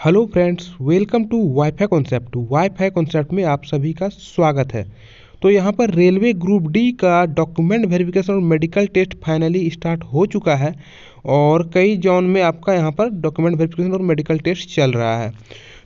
Hello friends, welcome to WiFi concept. WiFi concept में आप सभी का स्वागत है। तो यहाँ पर रेलवे ग्रुप डी का डॉक्यूमेंट वेरिफिकेशन और मेडिकल टेस्ट फाइनली स्टार्ट हो चुका है और कई जोन में आपका यहाँ पर डॉक्यूमेंट वेरिफिकेशन और मेडिकल टेस्ट चल रहा है।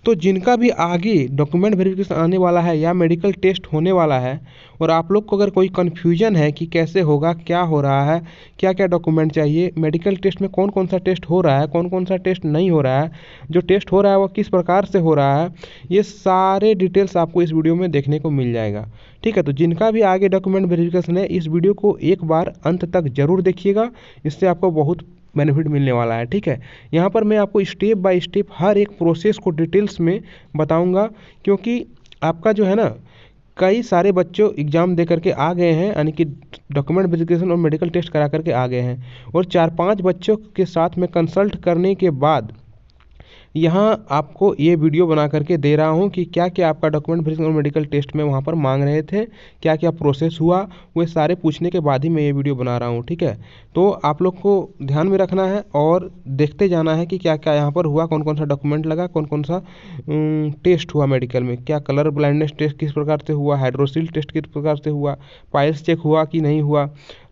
तो जिनका भी आगे डॉक्यूमेंट वेरिफिकेशन आने वाला है या मेडिकल टेस्ट होने वाला है और आप लोग को अगर कोई कन्फ्यूजन है कि कैसे होगा, क्या हो रहा है, क्या क्या डॉक्यूमेंट चाहिए, मेडिकल टेस्ट में कौन कौन सा टेस्ट हो रहा है, कौन कौन सा टेस्ट नहीं हो रहा है, जो टेस्ट हो रहा है वो किस प्रकार से हो रहा है, ये सारे डिटेल्स आपको इस वीडियो में देखने को मिल जाएगा। ठीक है, तो जिनका भी आगे डॉक्यूमेंट वेरिफिकेशन है इस वीडियो को एक बार अंत तक जरूर देखिएगा, इससे आपको बहुत बेनिफिट मिलने वाला है। ठीक है, यहाँ पर मैं आपको स्टेप बाय स्टेप हर एक प्रोसेस को डिटेल्स में बताऊंगा, क्योंकि आपका जो है ना कई सारे बच्चों एग्ज़ाम दे करके आ गए हैं, यानी कि डॉक्यूमेंट वेरिफिकेशन और मेडिकल टेस्ट करा करके आ गए हैं और 4-5 बच्चों के साथ में कंसल्ट करने के बाद यहाँ आपको ये वीडियो बना करके दे रहा हूँ कि क्या क्या आपका डॉक्यूमेंट वेरिफिकेशन और मेडिकल टेस्ट में वहाँ पर मांग रहे थे, क्या क्या प्रोसेस हुआ, वो सारे पूछने के बाद ही मैं ये वीडियो बना रहा हूँ। ठीक है, तो आप लोग को ध्यान में रखना है और देखते जाना है कि क्या क्या यहाँ पर हुआ, कौन कौन सा डॉक्यूमेंट लगा, कौन कौन सा टेस्ट हुआ मेडिकल में, क्या कलर ब्लाइंडनेस टेस्ट किस प्रकार से हुआ, हाइड्रोसिल टेस्ट किस प्रकार से हुआ, पाइल्स चेक हुआ कि नहीं हुआ,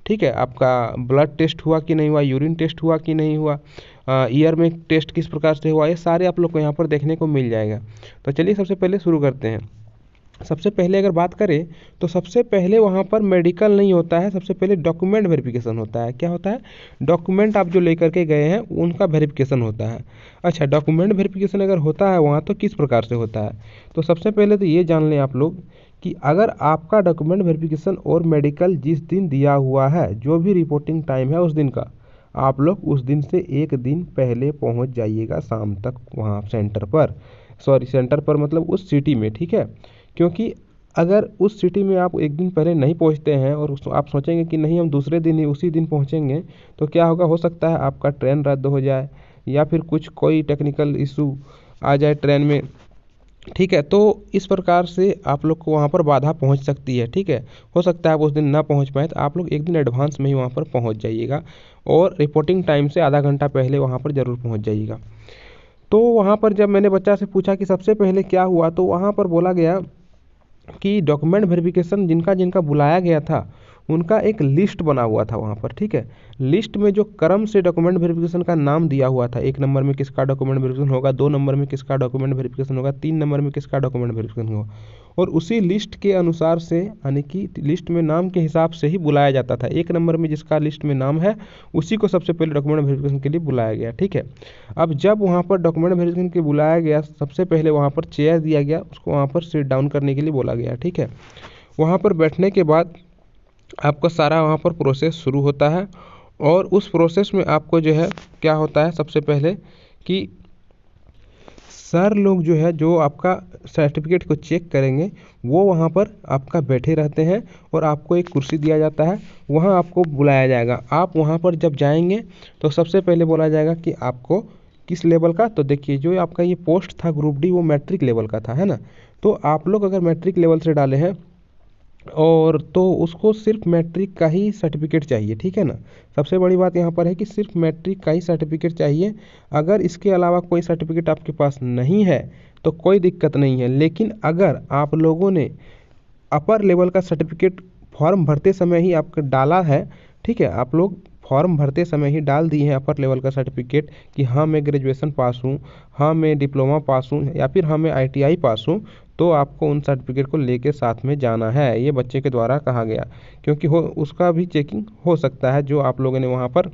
ठीक है, आपका ब्लड टेस्ट हुआ कि नहीं हुआ, यूरिन टेस्ट हुआ कि नहीं हुआ, ईयर में टेस्ट किस प्रकार से हुआ, ये सारे आप लोग को यहाँ पर देखने को मिल जाएगा। तो चलिए सबसे पहले शुरू करते हैं। सबसे पहले अगर बात करें तो सबसे पहले वहाँ पर मेडिकल नहीं होता है, सबसे पहले डॉक्यूमेंट वेरिफिकेशन होता है। क्या होता है? डॉक्यूमेंट आप जो लेकर के गए हैं उनका वेरिफिकेशन होता है। अच्छा, डॉक्यूमेंट वेरिफिकेशन अगर होता है वहाँ तो किस प्रकार से होता है? तो सबसे पहले तो ये जान लें आप लोग कि अगर आपका डॉक्यूमेंट वेरिफिकेशन और मेडिकल जिस दिन दिया हुआ है, जो भी रिपोर्टिंग टाइम है उस दिन का, आप लोग उस दिन से एक दिन पहले पहुंच जाइएगा शाम तक वहाँ सेंटर पर, सॉरी सेंटर पर मतलब उस सिटी में। ठीक है, क्योंकि अगर उस सिटी में आप एक दिन पहले नहीं पहुंचते हैं और आप सोचेंगे कि नहीं हम दूसरे दिन ही उसी दिन पहुंचेंगे, तो क्या होगा, हो सकता है आपका ट्रेन रद्द हो जाए या फिर कुछ कोई टेक्निकल इशू आ जाए ट्रेन में। ठीक है, तो इस प्रकार से आप लोग को वहाँ पर बाधा पहुँच सकती है। ठीक है, हो सकता है आप उस दिन ना पहुँच पाए, तो आप लोग एक दिन एडवांस में ही वहाँ पर पहुँच जाइएगा और रिपोर्टिंग टाइम से आधा घंटा पहले वहाँ पर ज़रूर पहुँच जाइएगा। तो वहाँ पर जब मैंने बच्चा से पूछा कि सबसे पहले क्या हुआ, तो वहाँ पर बोला गया कि डॉक्यूमेंट वेरिफिकेशन जिनका जिनका बुलाया गया था उनका एक लिस्ट बना हुआ था वहाँ पर। ठीक है, लिस्ट में जो क्रम से डॉक्यूमेंट वेरिफिकेशन का नाम दिया हुआ था, 1 नंबर में किसका डॉक्यूमेंट वेरिफिकेशन होगा, 2 नंबर में किसका डॉक्यूमेंट वेरिफिकेशन होगा, 3 नंबर में किसका डॉक्यूमेंट वेरिफिकेशन होगा, और उसी लिस्ट के अनुसार से, यानी कि लिस्ट में नाम के हिसाब से ही बुलाया जाता था। 1 नंबर में जिसका लिस्ट में नाम है उसी को सबसे पहले डॉक्यूमेंट वेरिफिकेशन के लिए बुलाया गया। ठीक है, अब जब वहाँ पर डॉक्यूमेंट वेरिफिकेशन के बुलाया गया, सबसे पहले वहाँ पर चेयर दिया गया, उसको वहाँ पर सिट डाउन करने के लिए बोला गया। ठीक है, वहाँ पर बैठने के बाद आपका सारा वहाँ पर प्रोसेस शुरू होता है और उस प्रोसेस में आपको जो है क्या होता है, सबसे पहले कि सर लोग जो है जो आपका सर्टिफिकेट को चेक करेंगे वो वहाँ पर आपका बैठे रहते हैं और आपको एक कुर्सी दिया जाता है, वहाँ आपको बुलाया जाएगा। आप वहाँ पर जब जाएंगे तो सबसे पहले बोला जाएगा कि आपको किस लेवल का, तो देखिए जो आपका ये पोस्ट था ग्रुप डी वो मैट्रिक लेवल का था, है ना। तो आप लोग अगर मैट्रिक लेवल से डाले हैं और तो उसको सिर्फ मैट्रिक का ही सर्टिफिकेट चाहिए। ठीक है ना, सबसे बड़ी बात यहाँ पर है कि सिर्फ मैट्रिक का ही सर्टिफिकेट चाहिए। अगर इसके अलावा कोई सर्टिफिकेट आपके पास नहीं है तो कोई दिक्कत नहीं है, लेकिन अगर आप लोगों ने अपर लेवल का सर्टिफिकेट फॉर्म भरते समय ही आपका डाला है, ठीक है, आप लोग फॉर्म भरते समय ही डाल दिए हैं अपर लेवल का सर्टिफिकेट कि हाँ मैं ग्रेजुएशन पास हूँ, हाँ मैं डिप्लोमा पास हूँ या फिर हाँ मैं आईटीआई पास हूँ, तो आपको उन सर्टिफिकेट को लेके साथ में जाना है, ये बच्चे के द्वारा कहा गया। क्योंकि हो उसका भी चेकिंग हो सकता है जो आप लोगों ने वहाँ पर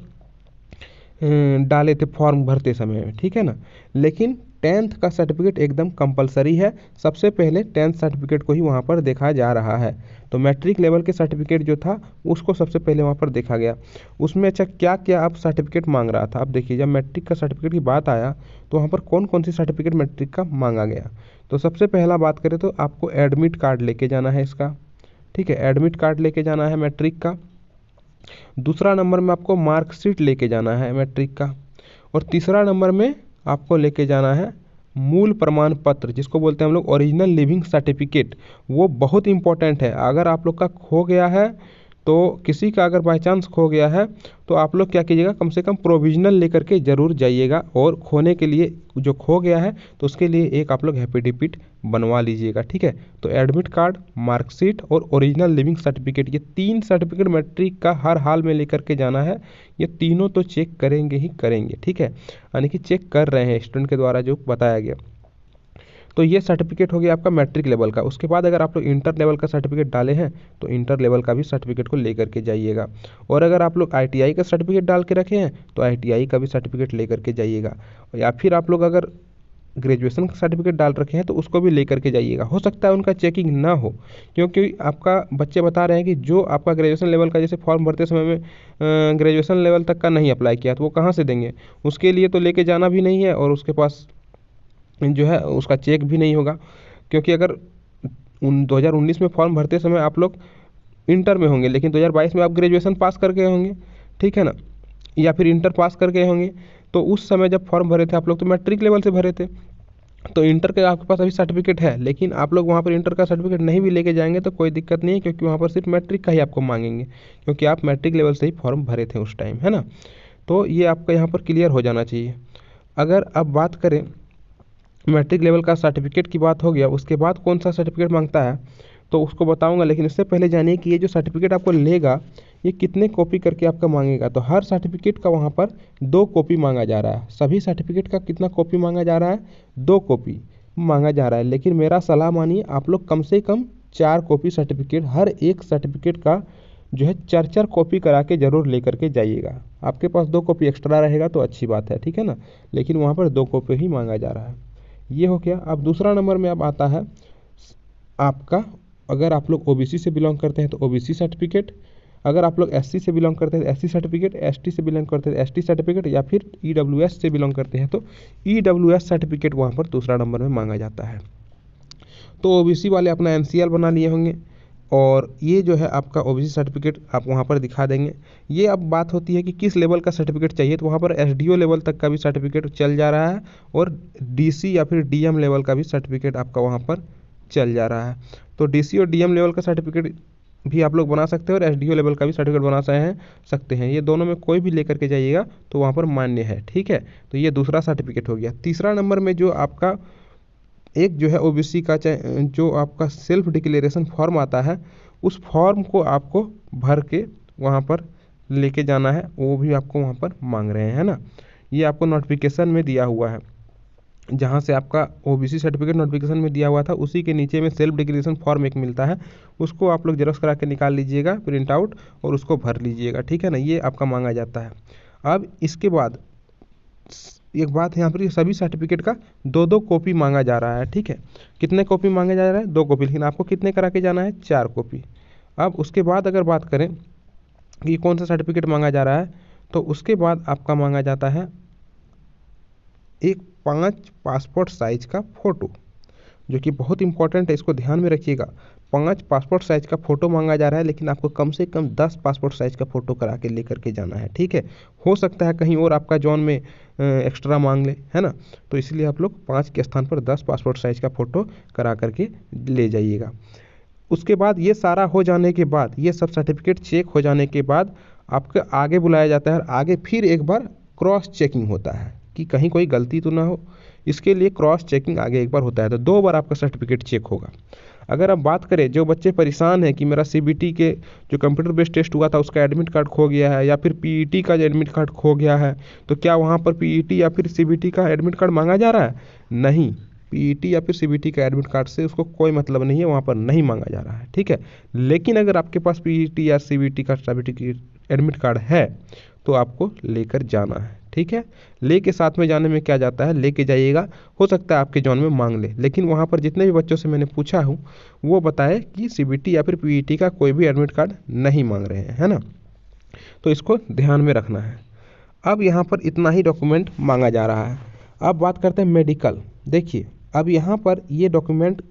डाले थे फॉर्म भरते समय में। ठीक है ना, लेकिन 10th का सर्टिफिकेट एकदम कंपलसरी है, सबसे पहले 10th सर्टिफिकेट को ही वहाँ पर देखा जा रहा है। तो मैट्रिक लेवल के सर्टिफिकेट जो था उसको सबसे पहले वहाँ पर देखा गया। उसमें अच्छा क्या क्या आप सर्टिफिकेट मांग रहा था, अब देखिए जब मैट्रिक का सर्टिफिकेट की बात आया तो वहाँ पर कौन कौन सी सर्टिफिकेट मैट्रिक का मांगा गया। तो सबसे पहला बात करें तो आपको एडमिट कार्ड लेके जाना है इसका। ठीक है, एडमिट कार्ड लेके जाना है मैट्रिक का। दूसरा नंबर में आपको मार्कशीट लेके जाना है मैट्रिक का। और तीसरा नंबर में आपको लेके जाना है मूल प्रमाण पत्र, जिसको बोलते हैं हम लोग ओरिजिनल लिविंग सर्टिफिकेट। वो बहुत इंपॉर्टेंट है, अगर आप लोग का खो गया है तो किसी का अगर बाई चांस खो गया है तो आप लोग क्या कीजिएगा, कम से कम प्रोविजनल लेकर के ज़रूर जाइएगा, और खोने के लिए जो खो गया है तो उसके लिए एक आप लोग एफिडेविट बनवा लीजिएगा, ठीक है। तो एडमिट कार्ड, मार्कशीट और ओरिजिनल लिविंग सर्टिफिकेट, ये 3 सर्टिफिकेट मैट्रिक का हर हाल में लेकर के जाना है। ये तीनों तो चेक करेंगे ही करेंगे, ठीक है, यानी कि चेक कर रहे हैं स्टूडेंट के द्वारा जो बताया गया। तो ये सर्टिफिकेट हो गया आपका मैट्रिक लेवल का। उसके बाद अगर आप लोग इंटर लेवल का सर्टिफिकेट डाले हैं तो इंटर लेवल का भी सर्टिफिकेट को लेकर के जाइएगा, और अगर आप लोग आईटीआई का सर्टिफिकेट डाल के रखे हैं तो आईटीआई का भी सर्टिफिकेट लेकर के जाइएगा, या फिर आप लोग अगर ग्रेजुएशन का सर्टिफिकेट डाल रखे हैं तो उसको भी लेकर के जाइएगा। हो सकता है उनका चेकिंग ना हो, क्योंकि आपका बच्चे बता रहे हैं कि जो आपका ग्रेजुएशन लेवल का जैसे फॉर्म भरते समय में ग्रेजुएशन लेवल तक का नहीं अप्लाई किया तो वो कहाँ से देंगे, उसके लिए तो लेके जाना भी नहीं है, और उसके पास जो है उसका चेक भी नहीं होगा। क्योंकि अगर 2019 में फॉर्म भरते समय आप लोग इंटर में होंगे, लेकिन 2022 में आप ग्रेजुएशन पास करके होंगे, ठीक है ना, या फिर इंटर पास करके होंगे, तो उस समय जब फॉर्म भरे थे आप लोग तो मैट्रिक लेवल से भरे थे, तो इंटर का आपके पास अभी सर्टिफिकेट है, लेकिन आप लोग वहाँ पर इंटर का सर्टिफिकेट नहीं भी लेके जाएंगे तो कोई दिक्कत नहीं है, क्योंकि वहाँ पर सिर्फ मैट्रिक का ही आपको मांगेंगे, क्योंकि आप मैट्रिक लेवल से ही फॉर्म भरे थे उस टाइम, है ना। तो ये आपका यहाँ पर क्लियर हो जाना चाहिए। अगर अब बात करें मैट्रिक लेवल का सर्टिफिकेट की बात हो गया, उसके बाद कौन सा सर्टिफिकेट मांगता है तो उसको बताऊंगा, लेकिन इससे पहले जानिए कि ये जो सर्टिफिकेट आपको लेगा ये कितने कॉपी करके आपका मांगेगा। तो हर सर्टिफिकेट का वहाँ पर 2 कॉपी मांगा जा रहा है। सभी सर्टिफिकेट का कितना कॉपी मांगा जा रहा है, 2 कॉपी मांगा जा रहा है, लेकिन मेरा सलाह मानिए आप लोग कम से कम 4 कॉपी सर्टिफिकेट, हर एक सर्टिफिकेट का जो है 4 कॉपी करा के ज़रूर लेकर के जाइएगा। आपके पास 2 कॉपी एक्स्ट्रा रहेगा तो अच्छी बात है, ठीक है ना, लेकिन वहाँ पर 2 कॉपी ही मांगा जा रहा है। ये हो गया। अब दूसरा नंबर में अब आता है आपका, अगर आप लोग ओबीसी से बिलोंग करते हैं तो ओबीसी सर्टिफिकेट, अगर आप लोग एससी से बिलोंग करते हैं तो एससी सर्टिफिकेट, एसटी से बिलोंग करते हैं तो एसटी सर्टिफिकेट, या फिर ईडब्ल्यूएस से बिलोंग करते हैं तो ईडब्ल्यूएस सर्टिफिकेट वहाँ पर दूसरा नंबर में मांगा जाता है। तो ओबीसी वाले अपना एनसीएल बना लिए होंगे, और ये जो है आपका ओबीसी सर्टिफिकेट आप वहाँ पर दिखा देंगे। ये अब बात होती है कि किस लेवल का सर्टिफिकेट चाहिए, तो वहाँ पर एसडीओ लेवल तक का भी सर्टिफिकेट चल जा रहा है, और डीसी या फिर डीएम लेवल का भी सर्टिफिकेट आपका वहाँ पर चल जा रहा है। तो डीसी और डीएम लेवल का सर्टिफिकेट भी आप लोग बना सकते हैं, और एसडीओ लेवल का भी सर्टिफिकेट बना सकते हैं। ये दोनों में कोई भी लेकर के जाइएगा तो वहाँ पर मान्य है, ठीक है। तो ये दूसरा सर्टिफिकेट हो गया। तीसरा नंबर में जो आपका एक जो है ओबीसी का जो आपका सेल्फ डिक्लेरेशन फॉर्म आता है, उस फॉर्म को आपको भर के वहाँ पर लेके जाना है, वो भी आपको वहाँ पर मांग रहे हैं ना। ये आपको नोटिफिकेशन में दिया हुआ है, जहाँ से आपका ओबीसी सर्टिफिकेट नोटिफिकेशन में दिया हुआ था उसी के नीचे में सेल्फ डिक्लेरेशन फॉर्म एक मिलता है, उसको आप लोग जेरॉक्स करा के निकाल लीजिएगा प्रिंट आउट, और उसको भर लीजिएगा, ठीक है ना। ये आपका मांगा जाता है। अब इसके बाद एक बात है, यहाँ पर सभी सर्टिफिकेट का 2 कॉपी मांगा जा रहा है, ठीक है। कितने कॉपी मांगे जा रहा है, 2 कॉपी, लेकिन आपको कितने करा के जाना है, 4 कॉपी। अब उसके बाद अगर बात करें कि कौन सा सर्टिफिकेट मांगा जा रहा है, तो उसके बाद आपका मांगा जाता है एक 5 पासपोर्ट साइज का फ़ोटो, जो कि बहुत इंपॉर्टेंट है, इसको ध्यान में रखिएगा। 5 पासपोर्ट साइज का फ़ोटो मांगा जा रहा है, लेकिन आपको कम से कम 10 पासपोर्ट साइज का फ़ोटो करा के लेकर के जाना है, ठीक है। हो सकता है कहीं और आपका जोन में एक्स्ट्रा मांग ले, है ना, तो इसलिए आप लोग 5 के स्थान पर 10 पासपोर्ट साइज का फ़ोटो करा करके ले जाइएगा। उसके बाद ये सारा हो जाने के बाद, ये सब सर्टिफिकेट चेक हो जाने के बाद आपको आगे बुलाया जाता है, और आगे फिर एक बार क्रॉस चेकिंग होता है कि कहीं कोई गलती तो ना हो। इसके लिए क्रॉस चेकिंग आगे एक बार होता है, तो 2 बार आपका सर्टिफिकेट चेक होगा। अगर आप बात करें जो बच्चे परेशान हैं कि मेरा सीबीटी के जो कंप्यूटर बेस्ड टेस्ट हुआ था उसका एडमिट कार्ड खो गया है, या फिर पीईटी का एडमिट कार्ड खो गया है, तो क्या वहाँ पर पीईटी या फिर सीबीटी का एडमिट कार्ड मांगा जा रहा है? नहीं, पीईटी या फिर सीबीटी का एडमिट कार्ड से उसको कोई मतलब नहीं है, वहाँ पर नहीं मांगा जा रहा है, ठीक है। लेकिन अगर आपके पास पीईटी या सीबीटी का सर्टिफिकेट एडमिट कार्ड है तो आपको लेकर जाना है, ठीक है। लेके साथ में जाने में क्या जाता है, लेके जाइएगा, हो सकता है आपके जोन में मांग ले, लेकिन वहाँ पर जितने भी बच्चों से मैंने पूछा हूँ वो बताए कि सीबीटी या फिर पीईटी का कोई भी एडमिट कार्ड नहीं मांग रहे हैं, है ना। तो इसको ध्यान में रखना है। अब यहाँ पर इतना ही डॉक्यूमेंट मांगा जा रहा है। अब बात करते हैं मेडिकल। देखिए अब यहाँ पर ये डॉक्यूमेंट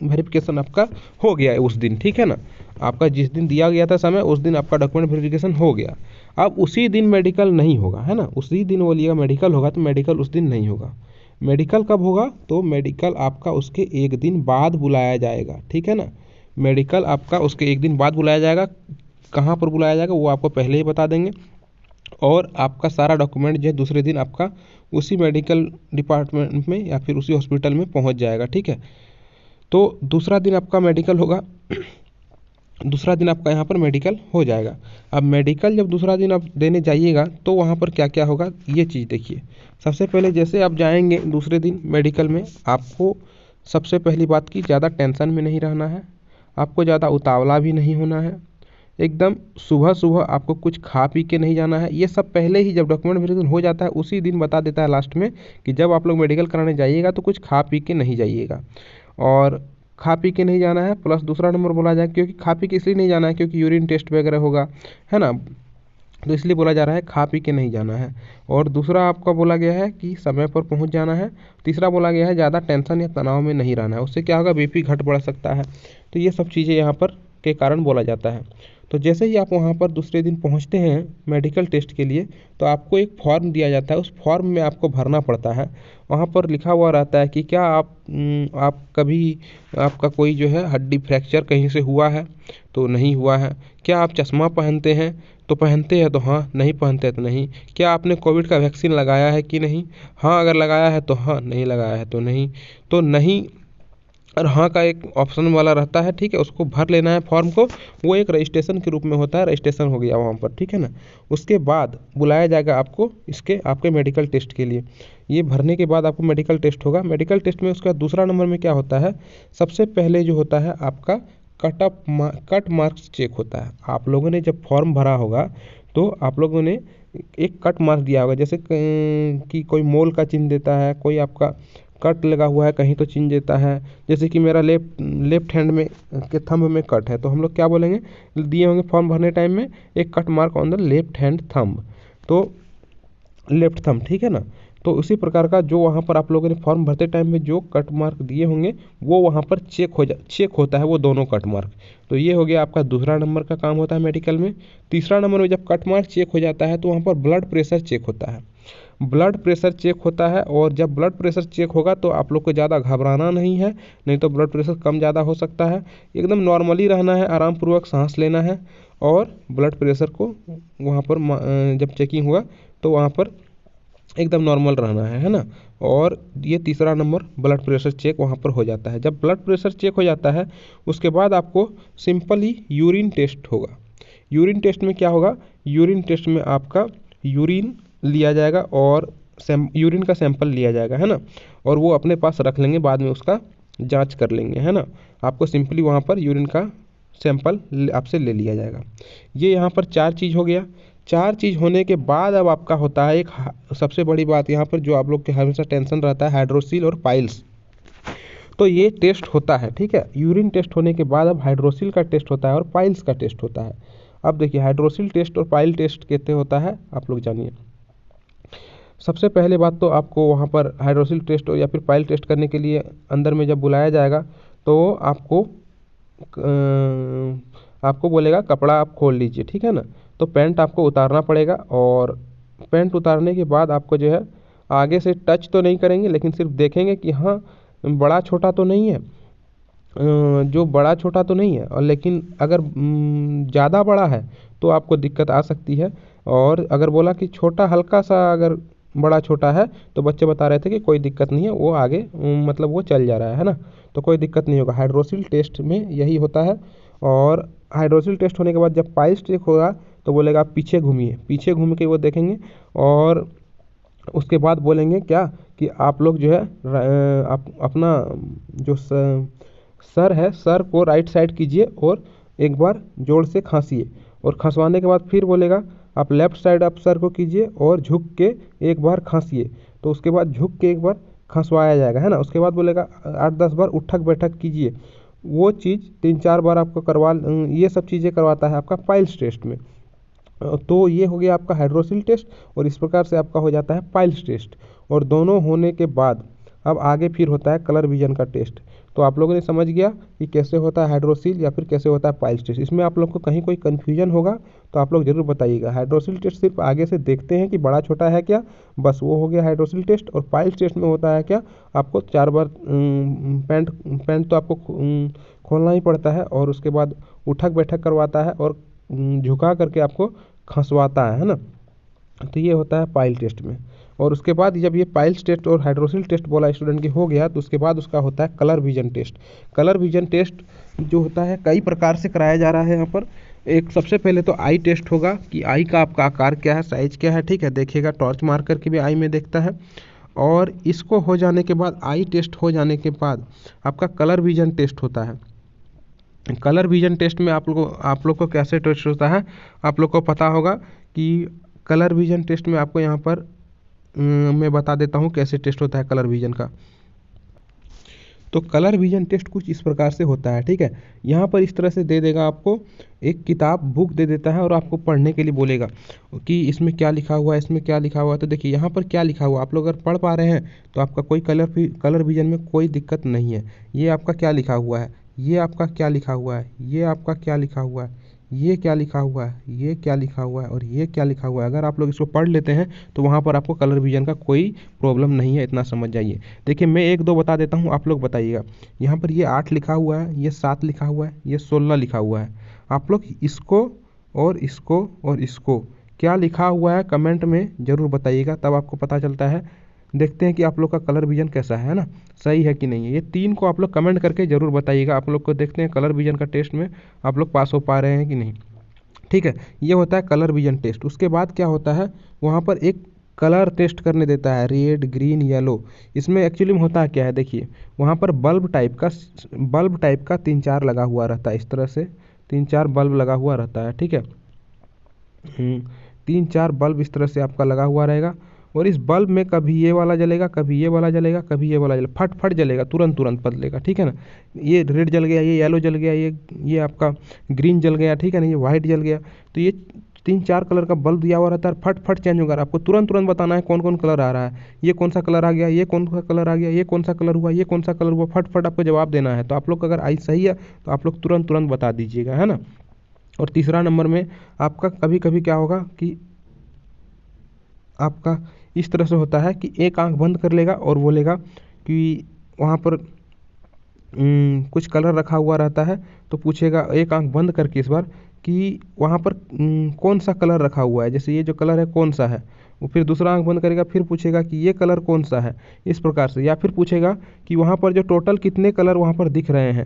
वेरिफिकेशन आपका हो गया है उस दिन, ठीक है ना, आपका जिस दिन दिया गया था समय उस दिन आपका डॉक्यूमेंट वेरिफिकेशन हो गया। अब उसी दिन मेडिकल नहीं होगा, है ना, उसी दिन बोलिएगा मेडिकल होगा, तो मेडिकल उस दिन नहीं होगा। मेडिकल कब होगा, तो मेडिकल आपका उसके 1 दिन बाद बुलाया जाएगा, ठीक है ना। मेडिकल आपका उसके 1 दिन बाद बुलाया जाएगा। कहाँ पर बुलाया जाएगा वो आपको पहले ही बता देंगे। और आपका सारा डॉक्यूमेंट जो है दूसरे दिन आपका उसी मेडिकल डिपार्टमेंट में या फिर उसी हॉस्पिटल में पहुंच जाएगा, ठीक है। तो दूसरा दिन आपका मेडिकल होगा, दूसरा दिन आपका यहाँ पर मेडिकल हो जाएगा। अब मेडिकल जब दूसरा दिन आप देने जाइएगा तो वहाँ पर क्या क्या होगा ये चीज़ देखिए। सबसे पहले जैसे आप जाएंगे दूसरे दिन मेडिकल में, आपको सबसे पहली बात की ज़्यादा टेंशन में नहीं रहना है, आपको ज़्यादा उतावला भी नहीं होना है। एकदम सुबह सुबह आपको कुछ खा पी के नहीं जाना है। ये सब पहले ही जब डॉक्यूमेंट वेरिफिकेशन हो जाता है उसी दिन बता देता है लास्ट में कि जब आप लोग मेडिकल कराने जाइएगा तो कुछ खा पी के नहीं जाइएगा। और खा पी के नहीं जाना है, प्लस दूसरा नंबर बोला जाए क्योंकि खा पी के इसलिए नहीं जाना है क्योंकि यूरिन टेस्ट वगैरह होगा, है ना, तो इसलिए बोला जा रहा है खा पी के नहीं जाना है। और दूसरा आपका बोला गया है कि समय पर पहुंच जाना है। तीसरा बोला गया है ज़्यादा टेंशन या तनाव में नहीं रहना है, उससे क्या होगा बीपी घट बढ़ सकता है। तो ये सब चीज़ें यहाँ पर के कारण बोला जाता है। तो जैसे ही आप वहाँ पर दूसरे दिन पहुँचते हैं मेडिकल टेस्ट के लिए तो आपको एक फॉर्म दिया जाता है, उस फॉर्म में आपको भरना पड़ता है। वहाँ पर लिखा हुआ रहता है कि क्या आप कभी आपका कोई जो है हड्डी फ्रैक्चर कहीं से हुआ है तो नहीं हुआ है, क्या आप चश्मा पहनते हैं तो पहनते हैं तो हाँ, नहीं पहनते तो नहीं, क्या आपने कोविड का वैक्सीन लगाया है कि नहीं, हाँ अगर लगाया है तो हाँ, नहीं लगाया है तो नहीं। तो नहीं और हाँ का एक ऑप्शन वाला रहता है, ठीक है, उसको भर लेना है फॉर्म को। वो एक रजिस्ट्रेशन के रूप में होता है, रजिस्ट्रेशन हो गया वहाँ पर, ठीक है ना। उसके बाद बुलाया जाएगा आपको इसके आपके मेडिकल टेस्ट के लिए। ये भरने के बाद आपको मेडिकल टेस्ट होगा। मेडिकल टेस्ट में उसका दूसरा नंबर में क्या होता है, सबसे पहले जो होता है आपका कट मार्क्स चेक होता है। आप लोगों ने जब फॉर्म भरा होगा तो आप लोगों ने एक कट मार्क दिया होगा, जैसे कि कोई मोल का चिन्ह देता है, कोई आपका कट लगा हुआ है कहीं तो चिन्ह देता है। जैसे कि मेरा लेफ्ट हैंड में के थंब में कट है तो हम लोग क्या बोलेंगे, दिए होंगे फॉर्म भरने टाइम में एक cut mark on the left hand thumb, तो लेफ्ट थंब, ठीक है ना। तो उसी प्रकार का जो वहाँ पर आप लोगों ने फॉर्म भरते टाइम में जो कट मार्क दिए होंगे वो वहाँ पर चेक होता है वो दोनों कट मार्क। तो ये हो गया आपका दूसरा नंबर का काम होता है मेडिकल में। तीसरा नंबर में जब कट मार्क चेक हो जाता है तो वहाँ पर ब्लड प्रेशर चेक होता है। ब्लड प्रेशर चेक होता है और जब ब्लड प्रेशर चेक होगा तो आप लोग को ज़्यादा घबराना नहीं है, नहीं तो ब्लड प्रेशर कम ज़्यादा हो सकता है। एकदम नॉर्मली रहना है, आराम पूर्वक सांस लेना है और ब्लड प्रेशर को वहाँ पर जब चेकिंग हुआ तो वहाँ पर एकदम नॉर्मल रहना है ना। और ये तीसरा नंबर ब्लड प्रेशर चेक वहाँ पर हो जाता है। जब ब्लड प्रेशर चेक हो जाता है उसके बाद आपको सिंपली यूरिन टेस्ट होगा। यूरिन टेस्ट में क्या होगा, यूरिन टेस्ट में आपका यूरिन लिया जाएगा और यूरिन का सैंपल लिया जाएगा, है ना, और वो अपने पास रख लेंगे, बाद में उसका जांच कर लेंगे, है ना। आपको सिंपली वहाँ पर यूरिन का सैंपल आपसे ले लिया जाएगा। ये यहाँ पर चार चीज़ हो गया। चार चीज़ होने के बाद अब आपका होता है एक सबसे बड़ी बात यहाँ पर जो आप लोग के हमेशा टेंशन रहता है, हाइड्रोसील और पाइल्स। तो ये टेस्ट होता है, ठीक है। यूरिन टेस्ट होने के बाद अब हाइड्रोसील का टेस्ट होता है और पाइल्स का टेस्ट होता है। अब देखिए हाइड्रोसील टेस्ट और पाइल टेस्ट कैसे होता है आप लोग जानिए। सबसे पहले बात तो आपको वहाँ पर हाइड्रोसिल टेस्ट या फिर पाइल टेस्ट करने के लिए अंदर में जब बुलाया जाएगा तो आपको बोलेगा कपड़ा आप खोल लीजिए, ठीक है ना। तो पैंट आपको उतारना पड़ेगा और पैंट उतारने के बाद आपको जो है आगे से टच तो नहीं करेंगे लेकिन सिर्फ देखेंगे कि हाँ बड़ा छोटा तो नहीं है, जो बड़ा छोटा तो नहीं है, और लेकिन अगर ज़्यादा बड़ा है तो आपको दिक्कत आ सकती है। और अगर बोला कि छोटा हल्का सा अगर बड़ा छोटा है तो बच्चे बता रहे थे कि कोई दिक्कत नहीं है, वो आगे मतलब वो चल जा रहा है ना, तो कोई दिक्कत नहीं होगा। हाइड्रोसिल टेस्ट में यही होता है। और हाइड्रोसिल टेस्ट होने के बाद जब पाइल्स चेक होगा तो बोलेगा आप पीछे घूमिए, पीछे घूम के वो देखेंगे और उसके बाद बोलेंगे क्या कि आप लोग जो है आप अपना जो सर है, सर को राइट साइड कीजिए और एक बार जोर से खांसिए, और खांसवाने के बाद फिर बोलेगा आप लेफ्ट साइड आप सर को कीजिए और झुक के एक बार खांसिए। तो उसके बाद झुक के एक बार खांसवाया जाएगा, है ना। उसके बाद बोलेगा 8-10 बार उठक बैठक कीजिए। वो चीज़ 3-4 बार आपको ये सब चीज़ें करवाता है आपका पाइल्स टेस्ट में। तो ये हो गया आपका हाइड्रोसिल टेस्ट और इस प्रकार से आपका हो जाता है पाइल्स टेस्ट। और दोनों होने के बाद अब आगे फिर होता है कलर विजन का टेस्ट। तो आप लोगों ने समझ गया कि कैसे होता है हाइड्रोसिल या फिर कैसे होता है पाइल्स टेस्ट। इसमें आप लोग को कहीं कोई कन्फ्यूजन होगा तो आप लोग ज़रूर बताइएगा। हाइड्रोसिल टेस्ट सिर्फ आगे से देखते हैं कि बड़ा छोटा है क्या, बस वो हो गया हाइड्रोसिल टेस्ट। और पाइल्स टेस्ट में होता है क्या, आपको 4 बार पैंट तो आपको खोलना ही पड़ता है और उसके बाद उठक बैठक करवाता है और झुका करके आपको खसवाता है ना। तो ये होता है पाइल टेस्ट में। और उसके बाद जब ये पाइल्स टेस्ट और हाइड्रोसिल टेस्ट बोला स्टूडेंट की हो गया, तो उसके बाद उसका होता है colour vision test. Colour vision test जो होता है कई प्रकार से कराया जा रहा है यहाँ पर। एक सबसे पहले तो आई टेस्ट होगा कि आई का आपका आकार क्या है, साइज क्या है, ठीक है, देखिएगा, टॉर्च मार करके भी आई में देखता है। और इसको हो जाने के बाद, आई टेस्ट हो जाने के बाद आपका कलर विजन टेस्ट होता है। कलर विजन टेस्ट में आप लोग को कैसे टेस्ट होता है, आप लोग को पता होगा कि कलर विजन टेस्ट में आपको यहाँ पर मैं बता देता हूँ कैसे टेस्ट होता है कलर विजन का। तो कलर विजन टेस्ट कुछ इस प्रकार से होता है, ठीक है। यहाँ पर इस तरह से दे देगा आपको, एक किताब बुक दे देता है और आपको पढ़ने के लिए बोलेगा कि इसमें क्या लिखा हुआ है, इसमें क्या लिखा हुआ है। तो देखिए यहाँ पर क्या लिखा हुआ है, आप लोग अगर पढ़ पा रहे हैं तो आपका कोई कलर विजन में कोई दिक्कत नहीं है। ये आपका क्या लिखा हुआ है, ये आपका क्या लिखा हुआ है, ये आपका क्या लिखा हुआ है, ये क्या लिखा हुआ है, ये क्या लिखा हुआ है और ये क्या लिखा हुआ है। अगर आप लोग इसको पढ़ लेते हैं तो वहाँ पर आपको कलर विजन का कोई प्रॉब्लम नहीं है, इतना समझ जाइए। देखिए मैं एक दो बता देता हूँ, आप लोग बताइएगा। यहाँ पर ये 8 लिखा हुआ है, ये 7 लिखा हुआ है, ये 16 लिखा हुआ है। आप लोग इसको और इसको और इसको क्या लिखा हुआ है कमेंट में ज़रूर बताइएगा, तब आपको पता चलता है। देखते हैं कि आप लोग का कलर विजन कैसा है ना, सही है कि नहीं है। ये 3 को आप लोग कमेंट करके ज़रूर बताइएगा। आप लोग को देखते हैं कलर विजन का टेस्ट में आप लोग पास हो पा रहे हैं कि नहीं, ठीक है। ये होता है कलर विजन टेस्ट। उसके बाद क्या होता है, वहाँ पर एक कलर टेस्ट करने देता है, रेड, ग्रीन, येलो। इसमें एक्चुअली में होता है क्या है, देखिए वहाँ पर बल्ब टाइप का 3-4 लगा हुआ रहता है, इस तरह से 3-4 बल्ब लगा हुआ रहता है, ठीक है। 3-4 बल्ब इस तरह से आपका लगा हुआ रहेगा। और इस बल्ब में कभी ये वाला जलेगा, कभी ये वाला जलेगा, कभी ये वाला जलेगा, फट फट जलेगा, तुरंत तुरंत बदलेगा, ठीक है ना। ये रेड जल गया, ये येलो जल गया, ये आपका ग्रीन जल गया, ठीक है ना, ये वाइट जल गया। तो ये 3-4 कलर का बल्ब दिया हुआ रहता है, फट फट चेंज होगा। आपको तुरंत तुरंत बताना है कौन कौन कलर आ रहा है, ये कौन सा कलर आ गया, ये कौन सा कलर आ गया, ये कौन सा कलर हुआ, ये कौन सा कलर हुआ, फट फट आपको जवाब देना है। तो आप लोग अगर आई सही है तो आप लोग तुरंत तुरंत बता दीजिएगा, है ना। और तीसरा नंबर में आपका कभी कभी क्या होगा कि आपका इस तरह से होता है कि एक आंख बंद कर लेगा और बोलेगा कि वहाँ पर कुछ कलर रखा हुआ रहता है। तो पूछेगा एक आंख बंद करके इस बार कि वहाँ पर कौन सा कलर रखा हुआ है, जैसे ये जो कलर है कौन सा है। वो फिर दूसरा आंख बंद करेगा, फिर पूछेगा कि ये कलर कौन सा है, इस प्रकार से। या फिर पूछेगा कि वहाँ पर जो टोटल कितने कलर वहाँ पर दिख रहे हैं,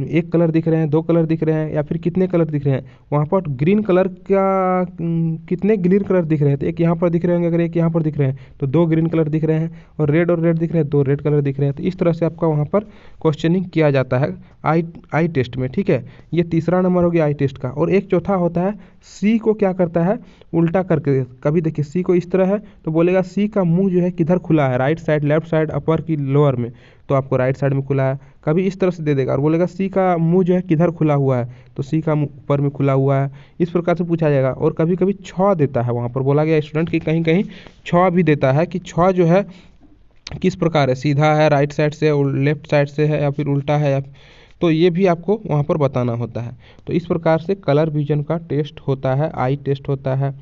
1 कलर दिख रहे हैं, 2 कलर दिख रहे हैं, या फिर कितने कलर दिख रहे हैं। वहाँ पर ग्रीन कलर का कितने ग्रीन कलर दिख रहे हैं, तो एक यहाँ पर दिख रहे होंगे, अगर एक यहाँ पर दिख रहे हैं तो 2 ग्रीन कलर दिख रहे हैं, और रेड दिख रहे हैं, 2 रेड कलर दिख रहे हैं। तो इस तरह से आपका वहाँ पर क्वेश्चनिंग किया जाता है आई टेस्ट में, ठीक है। ये तीसरा नंबर हो गया आई टेस्ट का। और एक चौथा होता है, सी को क्या करता है, उल्टा करके। कभी देखिए सी को इस तरह है तो बोलेगा सी का मुंह जो है किधर खुला है, राइट साइड, लेफ्ट साइड, अपर की लोअर में। तो आपको राइट साइड में खुला है। कभी इस तरह से दे देगा और बोलेगा सी का मुंह जो है किधर खुला हुआ है, तो सी का मुंह ऊपर में खुला हुआ है। इस प्रकार से पूछा जाएगा। और कभी कभी छ देता है, वहाँ पर बोला गया स्टूडेंट की कहीं कहीं छ भी देता है कि छ जो है किस प्रकार है, सीधा है, राइट साइड से, लेफ्ट साइड से है, या फिर उल्टा है, या तो ये भी आपको वहाँ पर बताना होता है। तो इस प्रकार से कलर विजन का टेस्ट होता है, आई टेस्ट होता है,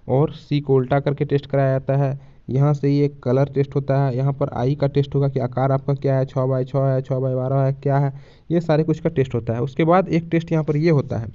और सी को उल्टा करके टेस्ट कराया जाता है। यहाँ से ये कलर टेस्ट होता है, यहाँ पर आई का टेस्ट होगा कि आकार आपका क्या है, 6x6 है, 6x12 है, क्या है, ये सारे कुछ का टेस्ट होता है। उसके बाद एक टेस्ट यहाँ पर ये होता है,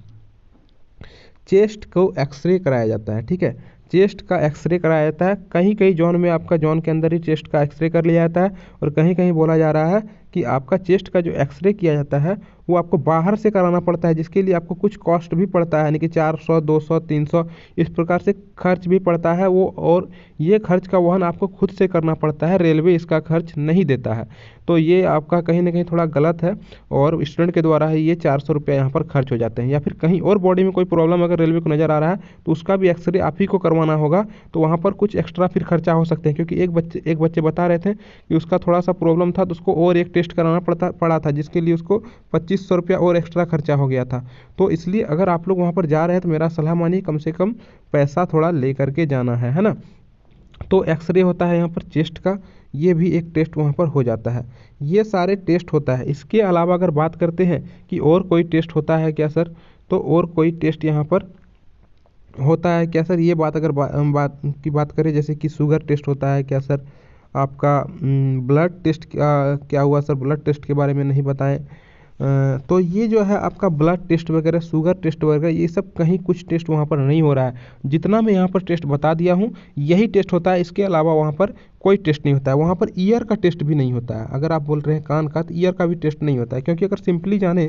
चेस्ट को एक्सरे कराया जाता है, ठीक है। चेस्ट का एक्सरे कराया जाता है। कहीं कहीं जोन में आपका जोन के अंदर ही चेस्ट का एक्सरे कर लिया जाता है, और कहीं कहीं बोला जा रहा है कि आपका चेस्ट का जो एक्सरे किया जाता है वो आपको बाहर से कराना पड़ता है, जिसके लिए आपको कुछ कॉस्ट भी पड़ता है, यानी कि 400, 200, 300 इस प्रकार से खर्च भी पड़ता है वो। और ये खर्च का वहन आपको खुद से करना पड़ता है, रेलवे इसका खर्च नहीं देता है। तो ये आपका कहीं ना कहीं थोड़ा गलत है, और स्टूडेंट के द्वारा ही ये 400 रुपये यहाँ पर खर्च हो जाते हैं। या फिर कहीं और बॉडी में कोई प्रॉब्लम अगर रेलवे को नज़र आ रहा है तो उसका भी एक्सरे आप ही को करवाना होगा। तो वहाँ पर कुछ एक्स्ट्रा फिर खर्चा हो सकते हैं, क्योंकि एक बच्चे बता रहे थे कि उसका थोड़ा सा प्रॉब्लम था, तो उसको और एक टेस्ट कराना पड़ा था, जिसके लिए उसको 2500 रुपया और एक्स्ट्रा खर्चा हो गया था। तो इसलिए अगर आप लोग वहाँ पर जा रहे हैं तो मेरा सलाह मानिए, कम से कम पैसा थोड़ा ले करके जाना है ना। तो एक्सरे होता है यहाँ पर चेस्ट का, ये भी एक टेस्ट वहाँ पर हो जाता है। ये सारे टेस्ट होता है। इसके अलावा अगर बात करते हैं कि और कोई टेस्ट होता है क्या सर, तो और कोई टेस्ट यहाँ पर होता है क्या सर, ये बात अगर बात करें, जैसे कि शुगर टेस्ट होता है क्या सर, आपका ब्लड टेस्ट क्या हुआ सर, ब्लड टेस्ट के बारे में नहीं बताएं। तो ये जो है आपका ब्लड टेस्ट वगैरह, शुगर टेस्ट वगैरह, ये सब कहीं कुछ टेस्ट वहाँ पर नहीं हो रहा है। जितना मैं यहाँ पर टेस्ट बता दिया हूँ यही टेस्ट होता है, इसके अलावा वहाँ पर कोई टेस्ट नहीं होता है। वहाँ पर ईयर का टेस्ट भी नहीं होता है। अगर आप बोल रहे हैं कान का, तो ईयर का भी टेस्ट नहीं होता है। क्योंकि अगर सिंपली जाने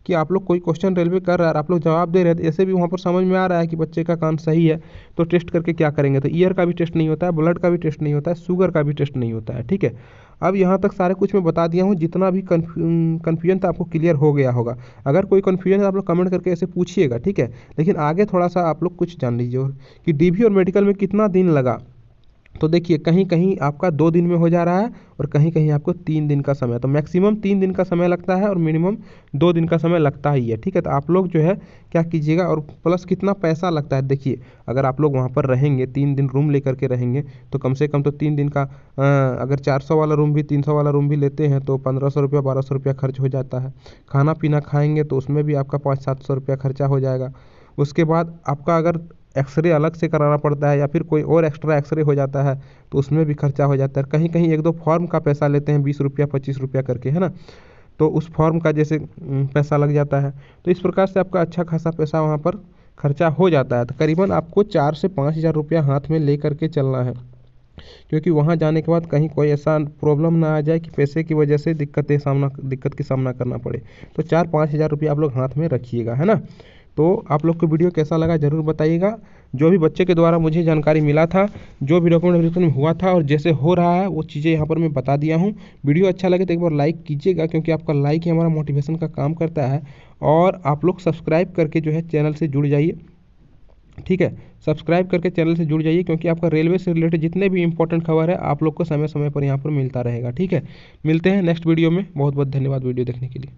कि आप लोग कोई क्वेश्चन रेलवे कर रहा है और आप लोग जवाब दे रहे हैं, तो ऐसे भी वहाँ पर समझ में आ रहा है कि बच्चे का कान सही है, तो टेस्ट करके क्या करेंगे। तो ईयर का भी टेस्ट नहीं होता है, ब्लड का भी टेस्ट नहीं होता है, शुगर का भी टेस्ट नहीं होता है। ठीक है, अब यहाँ तक सारे कुछ मैं बता दिया हूँ। जितना भी कन्फ्यूजन था आपको क्लियर हो गया होगा। अगर कोई कन्फ्यूजन है आप लोग कमेंट करके ऐसे पूछिएगा, ठीक है। लेकिन आगे थोड़ा सा आप लोग कुछ जान लीजिए और कि डीवी और मेडिकल में कितना दिन लगा। तो देखिए कहीं कहीं आपका 2 दिन में हो जा रहा है और कहीं कहीं आपको 3 दिन का समय, तो मैक्सिमम 3 दिन का समय लगता है और मिनिमम 2 दिन का समय लगता ही है। ठीक है, तो आप लोग जो है क्या कीजिएगा, और प्लस कितना पैसा लगता है देखिए। अगर आप लोग वहाँ पर रहेंगे, 3 दिन रूम लेकर के रहेंगे, तो कम से कम तो 3 दिन का अगर 400 वाला रूम भी, 300 वाला रूम भी लेते हैं तो 1500 रुपया 1200 रुपया खर्च हो जाता है। खाना पीना खाएंगे तो उसमें भी आपका 500-700 रुपया खर्चा हो जाएगा। उसके बाद आपका अगर एक्सरे अलग से कराना पड़ता है या फिर कोई और एक्स्ट्रा एक्सरे हो जाता है तो उसमें भी खर्चा हो जाता है। कहीं कहीं 1-2 फॉर्म का पैसा लेते हैं, 20 रुपया 25 रुपया करके, है ना। तो उस फॉर्म का जैसे पैसा लग जाता है। तो इस प्रकार से आपका अच्छा खासा पैसा वहाँ पर खर्चा हो जाता है। तो करीबन आपको 4 से 5 हज़ार रुपया हाथ में ले करके चलना है, क्योंकि वहाँ जाने के बाद कहीं कोई ऐसा प्रॉब्लम ना आ जाए कि पैसे की वजह से दिक्कत की सामना करना पड़े। तो 4-5 हज़ार रुपया आप लोग हाथ में रखिएगा, है ना। तो आप लोग को वीडियो कैसा लगा ज़रूर बताइएगा। जो भी बच्चे के द्वारा मुझे जानकारी मिला था, जो भी डॉक्यूमेंट वेरिफिकेशन में हुआ था और जैसे हो रहा है, वो चीज़ें यहाँ पर मैं बता दिया हूँ। वीडियो अच्छा लगे तो एक बार लाइक कीजिएगा, क्योंकि आपका लाइक ही हमारा मोटिवेशन का काम करता है। और आप लोग सब्सक्राइब करके जो है चैनल से जुड़ जाइए, ठीक है। सब्सक्राइब करके चैनल से जुड़ जाइए, क्योंकि आपका रेलवे से रिलेटेड जितने भी इंपॉर्टेंट खबर है आप लोग को समय समय पर यहाँ पर मिलता रहेगा, ठीक है। मिलते हैं नेक्स्ट वीडियो में। बहुत बहुत धन्यवाद वीडियो देखने के लिए।